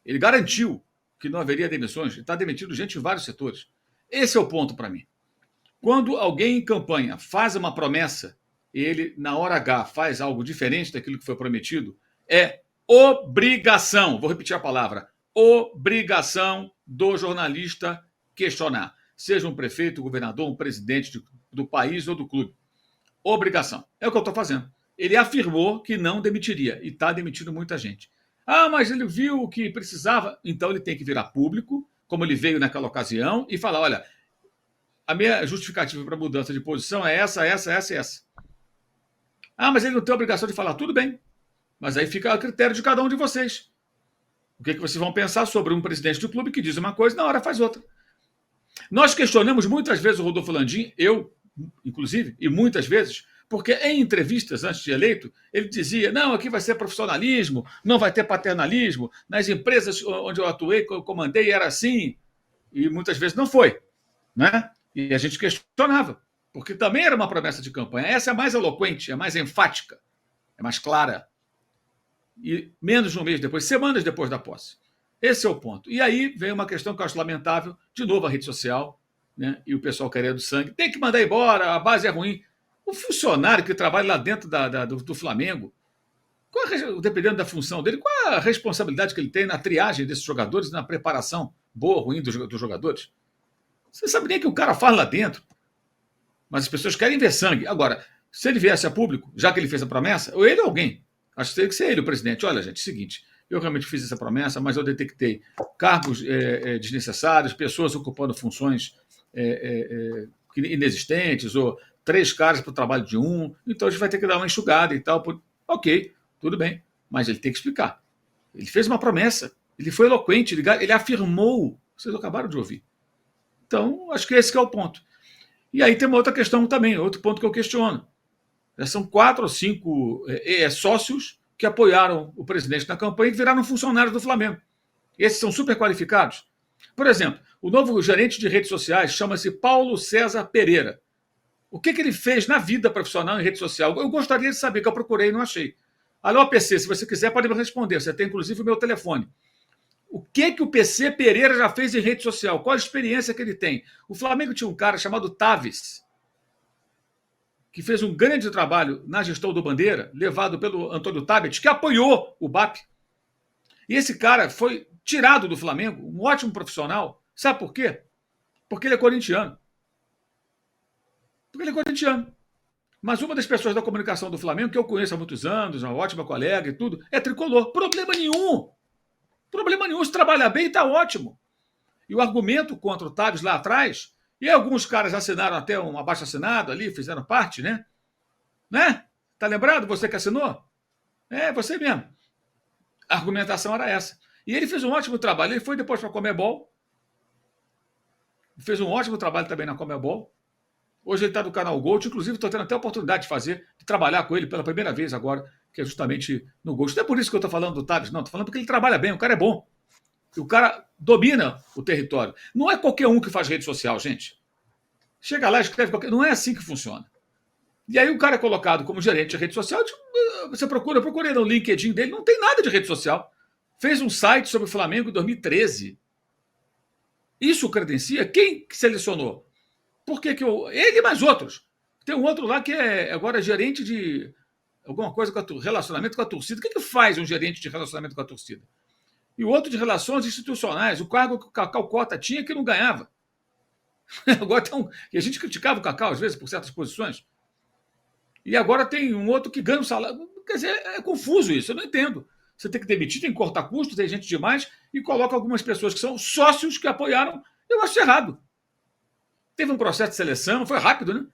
Ele garantiu que não haveria demissões. Está demitindo gente em vários setores. Esse é o ponto para mim. Quando alguém em campanha faz uma promessa e ele, na hora H, faz algo diferente daquilo que foi prometido, é obrigação, vou repetir a palavra, obrigação do jornalista questionar. Seja um prefeito, um governador, um presidente do país ou do clube. Obrigação. É o que eu estou fazendo. Ele afirmou que não demitiria e está demitindo muita gente. Ah, mas ele viu que precisava. Então ele tem que virar público, como ele veio naquela ocasião, e falar: olha, a minha justificativa para mudança de posição é essa, essa, essa e essa. Ah, mas ele não tem a obrigação de falar. Tudo bem. Mas aí fica a critério de cada um de vocês. O que vocês vão pensar sobre um presidente do clube que diz uma coisa e na hora faz outra. Nós questionamos muitas vezes o Rodolfo Landim, eu, inclusive, e muitas vezes, porque em entrevistas antes de eleito, ele dizia: não, aqui vai ser profissionalismo, não vai ter paternalismo, nas empresas onde eu atuei, que eu comandei, era assim, e muitas vezes não foi, né? E a gente questionava, porque também era uma promessa de campanha. Essa é mais eloquente, é mais enfática, é mais clara. E menos de um mês depois, semanas depois da posse. Esse é o ponto. E aí vem uma questão que eu acho lamentável, de novo a rede social, né? E o pessoal querendo sangue. Tem que mandar embora, a base é ruim. O funcionário que trabalha lá dentro do Flamengo, dependendo da função dele, qual a responsabilidade que ele tem na triagem desses jogadores, na preparação boa ou ruim dos jogadores? Você sabe nem o que o cara faz lá dentro. Mas as pessoas querem ver sangue. Agora, se ele viesse a público, já que ele fez a promessa, ou ele ou alguém, acho que teria que ser ele o presidente. Olha, gente, é o seguinte, eu realmente fiz essa promessa, mas eu detectei cargos desnecessários, pessoas ocupando funções inexistentes, ou 3 caras para o trabalho de um, então a gente vai ter que dar uma enxugada e tal. Ok, tudo bem, mas ele tem que explicar. Ele fez uma promessa, ele foi eloquente, ele afirmou, vocês acabaram de ouvir. Então, acho que esse que é o ponto. E aí tem uma outra questão também, outro ponto que eu questiono. Já são 4 ou 5 sócios que apoiaram o presidente na campanha e viraram funcionários do Flamengo. Esses são super qualificados. Por exemplo, o novo gerente de redes sociais chama-se Paulo César Pereira. O que ele fez na vida profissional em rede social? Eu gostaria de saber, que eu procurei e não achei. Alô, PC, se você quiser, pode me responder. Você tem, inclusive, o meu telefone. O que o PC Pereira já fez em rede social? Qual a experiência que ele tem? O Flamengo tinha um cara chamado Taves, que fez um grande trabalho na gestão do Bandeira, levado pelo Antônio Tabet, que apoiou o BAP. E esse cara foi tirado do Flamengo, um ótimo profissional. Sabe por quê? Porque ele é corintiano. Porque ele é corintiano. Mas uma das pessoas da comunicação do Flamengo, que eu conheço há muitos anos, uma ótima colega e tudo, é tricolor. Problema nenhum. Problema nenhum. Se trabalhar bem, está ótimo. E o argumento contra o Taves lá atrás, e alguns caras assinaram até um abaixo-assinado ali, fizeram parte, né? Tá lembrado? Você que assinou? É, você mesmo. A argumentação era essa. E ele fez um ótimo trabalho. Ele foi depois para a Comebol. Fez um ótimo trabalho também na Comebol. Hoje ele está no canal Gold. Inclusive, estou tendo até a oportunidade de trabalhar com ele pela primeira vez agora, que é justamente no Gold. Não é por isso que eu estou falando do Taves, não. Estou falando porque ele trabalha bem, o cara é bom. O cara domina o território. Não é qualquer um que faz rede social, gente. Chega lá e escreve qualquer... Não é assim que funciona. E aí o cara é colocado como gerente de rede social. Você procura, eu procurei no LinkedIn dele, não tem nada de rede social. Fez um site sobre o Flamengo em 2013. Isso credencia? Quem selecionou? Por que ele e mais outros. Tem um outro lá que é agora gerente de alguma coisa com relacionamento com a torcida. O que faz um gerente de relacionamento com a torcida? E o outro de relações institucionais, o cargo que o Cacau Cota tinha que não ganhava. Agora e a gente criticava o Cacau, às vezes, por certas posições. E agora tem um outro que ganha um salário. Quer dizer, é confuso isso, eu não entendo. Você tem que demitir, tem que cortar custos, tem gente demais, e coloca algumas pessoas que são sócios que apoiaram. Eu acho errado. Teve um processo de seleção, foi rápido, né?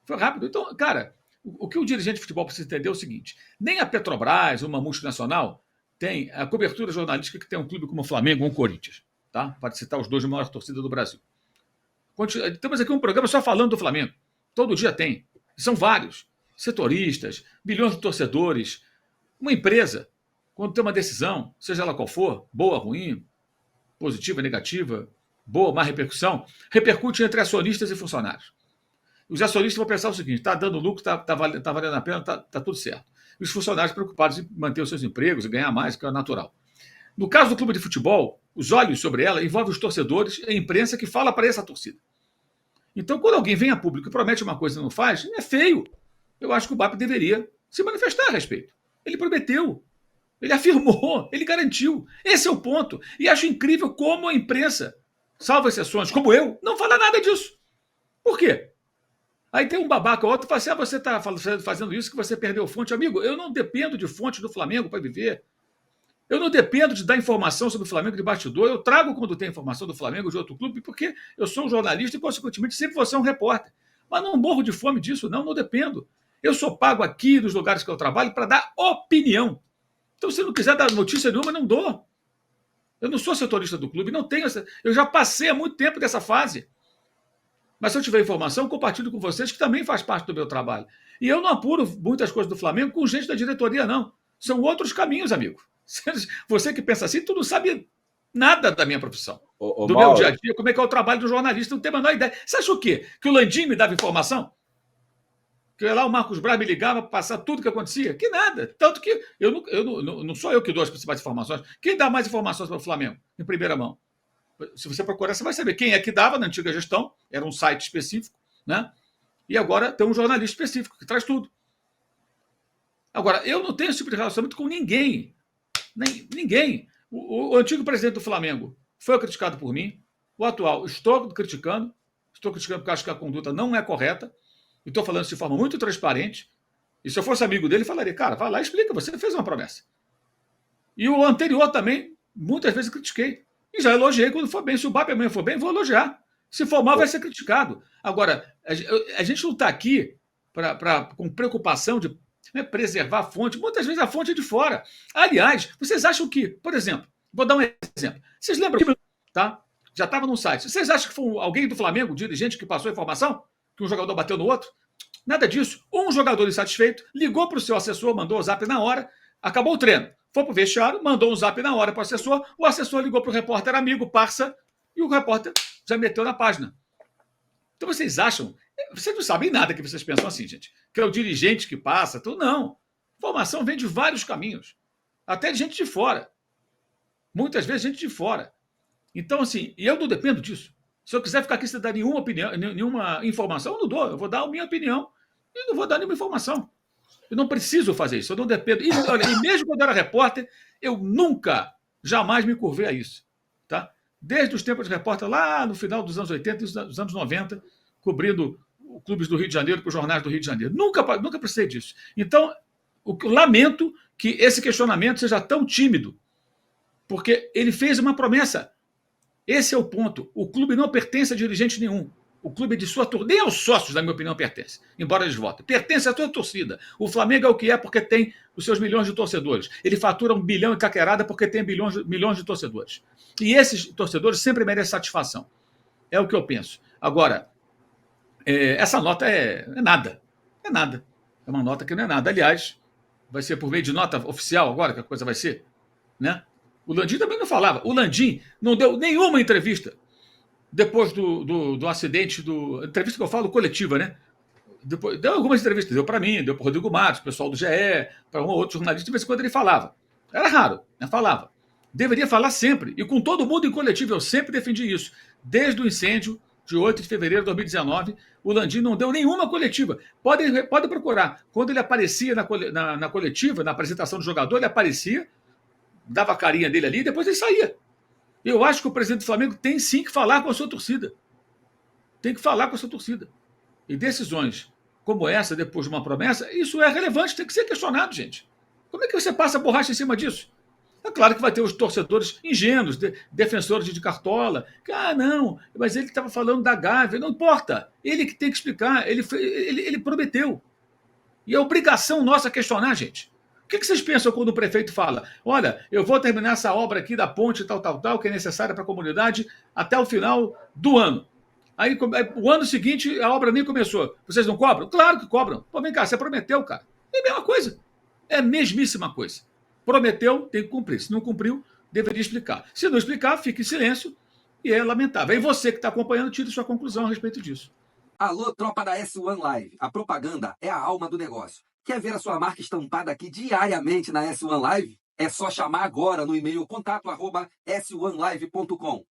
Foi rápido. Então, cara, o que o dirigente de futebol precisa entender é o seguinte: nem a Petrobras, uma multinacional, tem a cobertura jornalística que tem um clube como o Flamengo ou o Corinthians, tá? Para citar os dois de maior torcida do Brasil. Temos aqui um programa só falando do Flamengo. Todo dia tem. São vários. Setoristas, milhões de torcedores. Uma empresa, quando tem uma decisão, seja ela qual for, boa, ruim, positiva, negativa, boa, má repercussão, repercute entre acionistas e funcionários. Os acionistas vão pensar o seguinte: está dando lucro, está valendo a pena, está tudo certo. Os funcionários preocupados em manter os seus empregos e ganhar mais, que é natural. No caso do clube de futebol, os olhos sobre ela envolvem os torcedores e a imprensa que fala para essa torcida. Então, quando alguém vem a público e promete uma coisa e não faz, é feio. Eu acho que o BAP deveria se manifestar a respeito. Ele prometeu, ele afirmou, ele garantiu. Esse é o ponto. E acho incrível como a imprensa, salvo exceções, como eu, não fala nada disso. Por quê? Aí tem um babaca ou outro que fala assim: ah, você está fazendo isso que você perdeu fonte. Amigo, eu não dependo de fonte do Flamengo para viver. Eu não dependo de dar informação sobre o Flamengo de bastidor. Eu trago quando tem informação do Flamengo ou de outro clube, porque eu sou um jornalista e, consequentemente, sempre vou ser um repórter. Mas não morro de fome disso, não dependo. Eu sou pago aqui nos lugares que eu trabalho para dar opinião. Então, se não quiser dar notícia nenhuma, eu não dou. Eu não sou setorista do clube, não tenho essa. Eu já passei há muito tempo dessa fase. Mas se eu tiver informação, eu compartilho com vocês, que também faz parte do meu trabalho. E eu não apuro muitas coisas do Flamengo com gente da diretoria, não. São outros caminhos, amigo. Você que pensa assim, tu não sabe nada da minha profissão. Do meu dia a dia, como é que é o trabalho do jornalista, não tem a menor ideia. Você acha o quê? Que o Landim me dava informação? Que lá o Marcos Braz me ligava para passar tudo o que acontecia? Que nada. Tanto que não sou eu que dou as principais informações. Quem dá mais informações para o Flamengo, em primeira mão? Se você procurar, você vai saber quem é que dava na antiga gestão, era um site específico, né? E agora tem um jornalista específico que traz tudo. Agora, eu não tenho esse tipo de relacionamento com ninguém. Ninguém. O antigo presidente do Flamengo foi criticado por mim. O atual, estou criticando porque acho que a conduta não é correta. E estou falando isso de forma muito transparente. E se eu fosse amigo dele, falaria: cara, vai lá e explica, você fez uma promessa. E o anterior também, muitas vezes critiquei. E já elogiei quando for bem. Se o BAP amanhã for bem, vou elogiar. Se for mal, vai ser criticado. Agora, a gente não está aqui com preocupação de preservar a fonte. Muitas vezes a fonte é de fora. Aliás, vocês acham que, por exemplo, vou dar um exemplo. Vocês lembram, tá? Já estava no site. Vocês acham que foi alguém do Flamengo, dirigente, que passou a informação? Que um jogador bateu no outro? Nada disso. Um jogador insatisfeito ligou para o seu assessor, mandou o zap na hora, acabou o treino. Foi para o vestiário, mandou um zap na hora para o assessor ligou para o repórter amigo, parça, e o repórter já meteu na página. Então vocês acham, vocês não sabem nada que vocês pensam assim, gente, que é o dirigente que passa, tudo não. Informação vem de vários caminhos, até de gente de fora. Muitas vezes gente de fora. Então, assim, eu não dependo disso. Se eu quiser ficar aqui sem dar nenhuma opinião, nenhuma informação, eu não dou. Eu vou dar a minha opinião e não vou dar nenhuma informação. Eu não preciso fazer isso, eu não dependo. E mesmo quando eu era repórter, eu nunca, jamais me curvei a isso. Tá? Desde os tempos de repórter, lá no final dos anos 80 e dos anos 90, cobrindo clubes do Rio de Janeiro, com os jornais do Rio de Janeiro. Nunca precisei disso. Então, lamento que esse questionamento seja tão tímido, porque ele fez uma promessa. Esse é o ponto. O clube não pertence a dirigente nenhum. O clube é de sua torcida. Nem aos sócios, na minha opinião, pertence, embora eles votem. Pertence à sua torcida. O Flamengo é o que é porque tem os seus milhões de torcedores. Ele fatura 1 bilhão e caquerada porque tem milhões de torcedores. E esses torcedores sempre merecem satisfação. É o que eu penso. Agora, essa nota é nada. É nada. É uma nota que não é nada. Aliás, vai ser por meio de nota oficial agora que a coisa vai ser, né? O Landim também não falava. O Landim não deu nenhuma entrevista depois do acidente, entrevista que eu falo coletiva, né? Depois, deu algumas entrevistas, deu para mim, deu para o Rodrigo Matos, pessoal do GE, para um ou outro jornalista, de vez em quando ele falava. Era raro, né? Falava. Deveria falar sempre, e com todo mundo em coletivo, eu sempre defendi isso. Desde o incêndio de 8 de fevereiro de 2019, o Landim não deu nenhuma coletiva. Pode procurar. Quando ele aparecia na coletiva, na apresentação do jogador, ele aparecia, dava a carinha dele ali e depois ele saía. Eu acho que o presidente do Flamengo tem sim que falar com a sua torcida. Tem que falar com a sua torcida. E decisões como essa, depois de uma promessa, isso é relevante, tem que ser questionado, gente. Como é que você passa a borracha em cima disso? É claro que vai ter os torcedores ingênuos, defensores de cartola, que, não, mas ele estava falando da Gávea, não importa. Ele que tem que explicar, ele prometeu. E é obrigação nossa questionar, gente. O que vocês pensam quando o prefeito fala: olha, eu vou terminar essa obra aqui da ponte tal, que é necessária para a comunidade até o final do ano. Aí, o ano seguinte, a obra nem começou. Vocês não cobram? Claro que cobram. Pô, vem cá, você prometeu, cara. É a mesma coisa. É a mesmíssima coisa. Prometeu, tem que cumprir. Se não cumpriu, deveria explicar. Se não explicar, fica em silêncio e é lamentável. Aí você que está acompanhando, tire sua conclusão a respeito disso. Alô, tropa da S1 Live. A propaganda é a alma do negócio. Quer ver a sua marca estampada aqui diariamente na S1 Live? É só chamar agora no e-mail contato@s1live.com.